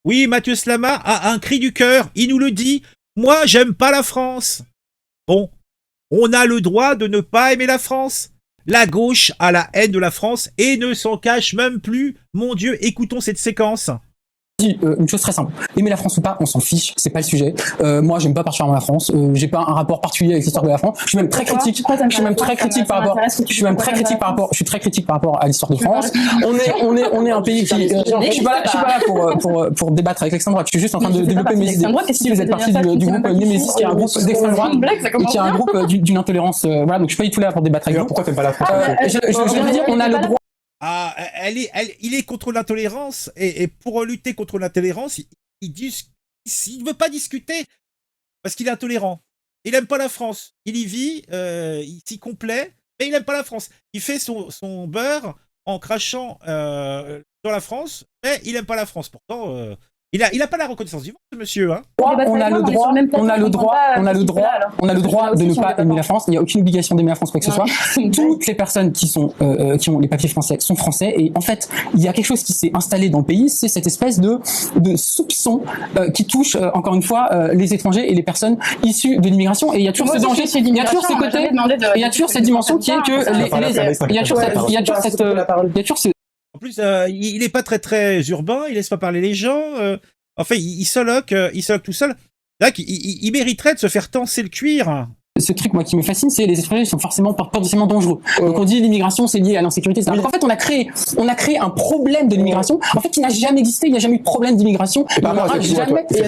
Oui, Mathieu Slama a un cri du cœur. Il nous le dit. Moi, j'aime pas la France. Bon, on a le droit de ne pas aimer la France. La gauche a la haine de la France et ne s'en cache même plus. Mon Dieu, écoutons cette séquence. Une chose très simple. Aimer la France ou pas, on s'en fiche, c'est pas le sujet. Moi, j'aime pas particulièrement la France. J'ai pas un rapport particulier avec l'histoire de la France. Je suis même très critique. Je suis même très critique par rapport. Je suis même très critique par rapport. Je suis très critique par rapport à l'histoire de France. On est un pays qui. Je suis pas là pour débattre avec l'extrême droite. Je suis juste en train de développer mes idées. Si vous êtes partie du groupe Némésis, qui est un groupe d'extrême droite et qui est un groupe d'une intolérance. Voilà, donc je suis pas du tout là pour débattre avec vous. Pourquoi t'aimes pas la France? Je veux dire, on a le droit. Ah, il est contre l'intolérance et pour lutter contre l'intolérance, il ne veut pas discuter parce qu'il est intolérant. Il aime pas la France. Il y vit, il s'y complaît, mais il aime pas la France. Il fait son beurre en crachant dans la France, mais il aime pas la France. Pourtant, il a pas la reconnaissance du monde, ce monsieur. Hein. On a le droit de ne pas aimer la France. Il n'y a aucune obligation d'aimer la France, quoi que ce soit. Toutes les personnes qui ont les papiers français sont français. Et en fait, il y a quelque chose qui s'est installé dans le pays, c'est cette espèce de soupçon qui touche, encore une fois, les étrangers et les personnes issues de l'immigration. Et il y a toujours ce danger, il y a toujours ce côté, il y a toujours cette dimension qui est que il y a toujours ce. En plus, il n'est pas très urbain, il laisse pas parler les gens. Enfin, il se loque tout seul. Là, il mériterait de se faire tenser le cuir. Ce truc, moi, qui me fascine, c'est les étrangers sont forcément potentiellement dangereux. Donc, on dit l'immigration, c'est lié à l'insécurité, etc. Donc, en fait, on a créé un problème de l'immigration, en fait, qui n'a jamais existé. Il n'y a jamais eu de problème d'immigration. Il n'y aura jamais. Il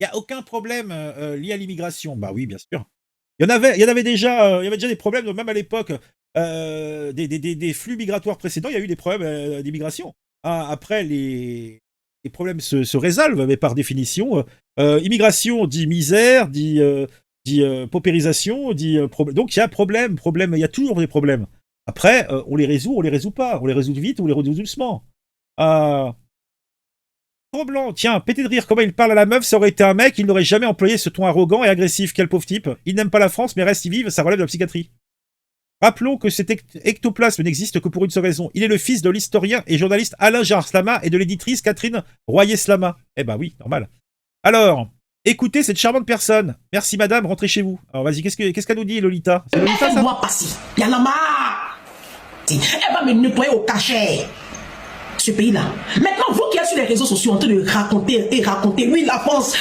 n'y a aucun problème lié à l'immigration. Bah oui, bien sûr. Il y avait déjà des problèmes, même à l'époque des flux migratoires précédents. Il y a eu des problèmes d'immigration. Après, les problèmes se résolvent, mais par définition, immigration dit misère, dit paupérisation, dit problème. Donc il y a problème, il y a toujours des problèmes. Après, on les résout pas. On les résout vite ou on les résout doucement. Trop blanc, tiens, pété de rire, comment il parle à la meuf, ça aurait été un mec, il n'aurait jamais employé ce ton arrogant et agressif. Quel pauvre type. Il n'aime pas la France, mais reste y vive, ça relève de la psychiatrie. Rappelons que cet ectoplasme n'existe que pour une seule raison. Il est le fils de l'historien et journaliste Alain Jarre Slama et de l'éditrice Catherine Royer-Slama. Eh ben oui, normal. Alors, écoutez cette charmante personne. Merci madame, rentrez chez vous. Alors vas-y, qu'est-ce qu'elle nous dit, Lolita? C'est Lolita, ça? Moi passer. Il y en a marre. Elle va me nettoyer au cachet. Ce pays-là. Maintenant, vous qui êtes sur les réseaux sociaux en train de raconter, oui, la France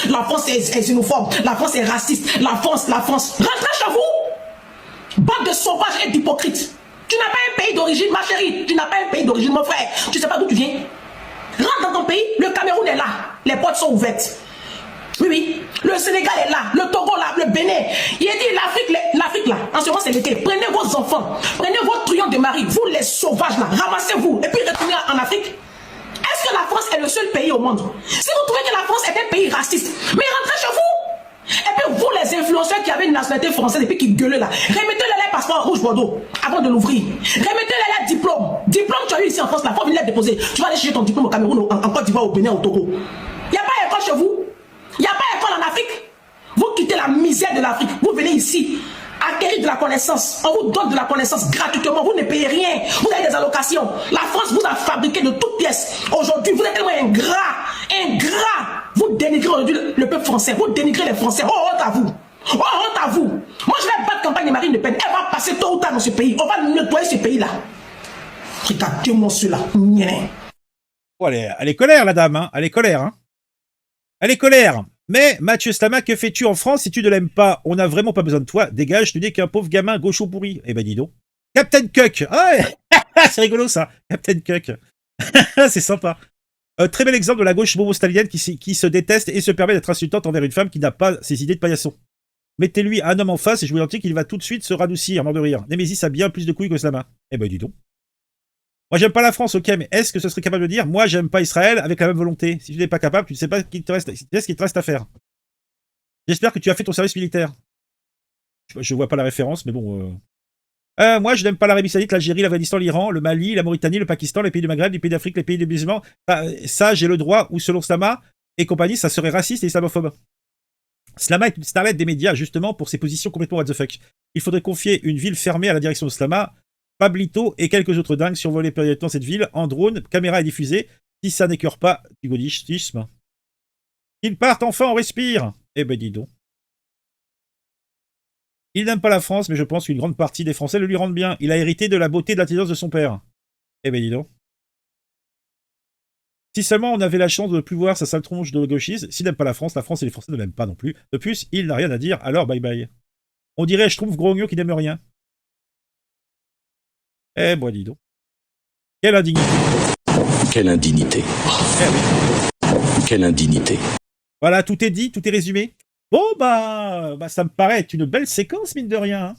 est xénophobe, la France est raciste, la France. Rentrez chez vous. Bande de sauvages et d'hypocrites. Tu n'as pas un pays d'origine, ma chérie. Tu n'as pas un pays d'origine, mon frère. Tu ne sais pas d'où tu viens. Rentre dans ton pays, le Cameroun est là. Les portes sont ouvertes. Oui. Le Sénégal est là, le Togo là, le Bénin. Il a dit l'Afrique là, en ce moment c'est l'été. Prenez vos enfants, prenez vos truands de mari, vous les sauvages là, ramassez-vous et puis retournez en Afrique. Est-ce que la France est le seul pays au monde? Si vous trouvez que la France est un pays raciste, mais rentrez chez vous. Et puis vous les influenceurs qui avaient une nationalité française et puis qui gueulaient là, remettez-les les passeports rouge Bordeaux avant de l'ouvrir. Remettez-les les diplômes. Diplôme tu as eu ici en France là, faut venir les déposer. Tu vas aller chercher ton diplôme au Cameroun, en Côte d'Ivoire, au Bénin, au Togo. Il n'y a pas école chez vous. Il n'y a pas école en Afrique. Vous quittez la misère de l'Afrique. Vous venez ici acquérir de la connaissance. On vous donne de la connaissance gratuitement. Vous ne payez rien. Vous avez des allocations. La France vous a fabriqué de toutes pièces. Aujourd'hui, vous êtes tellement ingrat. Vous dénigrez aujourd'hui le peuple français. Vous dénigrez les Français. Oh, honte à vous. Oh, honte à vous. Moi, je vais battre campagne de Marine Le Pen. Elle va passer tôt ou tard dans ce pays. On va nettoyer ce pays-là. Regardez-moi cela. Oh, elle est colère, la dame. Hein. Elle est colère. Hein. Elle est colère. Mais, Mathieu Slama, que fais-tu en France si tu ne l'aimes pas? On n'a vraiment pas besoin de toi. Dégage, tu n'es qu'un pauvre gamin gaucho pourri. Eh ben, dis donc. Captain Cuck. Ah ouais. C'est rigolo, ça. Captain Cuck. C'est sympa. Très bel exemple de la gauche bobo-stalinienne qui se déteste et se permet d'être insultante envers une femme qui n'a pas ses idées de paillasson. Mettez-lui un homme en face et je vous garantis qu'il va tout de suite se radoucir, mort de rire. Némésis a bien plus de couilles que Slama. Eh ben, dis donc. Moi, j'aime pas la France, ok, mais est-ce que ce serait capable de dire, moi, j'aime pas Israël avec la même volonté? Si tu n'es pas capable, tu ne sais pas ce qu'il te reste à faire. J'espère que tu as fait ton service militaire. Je vois pas la référence, mais bon. Moi, je n'aime pas l'Arabie Saoudite, l'Algérie, l'Afghanistan, l'Iran, le Mali, la Mauritanie, le Pakistan, les pays du Maghreb, les pays d'Afrique, les pays des musulmans. Ça, j'ai le droit, ou selon Slama et compagnie, ça serait raciste et islamophobe. Slama est une starlette des médias, justement, pour ses positions complètement what the fuck. Il faudrait confier une ville fermée à la direction de Slama. Pablito et quelques autres dingues survolaient périodiquement cette ville en drone, caméra est diffusée. Si ça n'écœure pas du gauchisme. Qu'ils partent enfin, on respire. Eh ben dis donc. Il n'aime pas la France, mais je pense qu'une grande partie des Français le lui rendent bien. Il a hérité de la beauté et de l'intelligence de son père. Eh ben dis donc. Si seulement on avait la chance de ne plus voir sa sale tronche de gauchiste, s'il n'aime pas la France et les Français ne l'aiment pas non plus. De plus, il n'a rien à dire, alors bye bye. On dirait, je trouve, grognon qui n'aime rien. Eh ben dis donc. Quelle indignité. Quelle indignité. Eh oui. Quelle indignité. Voilà, tout est dit, tout est résumé. Bon, bah ça me paraît être une belle séquence, mine de rien. Hein.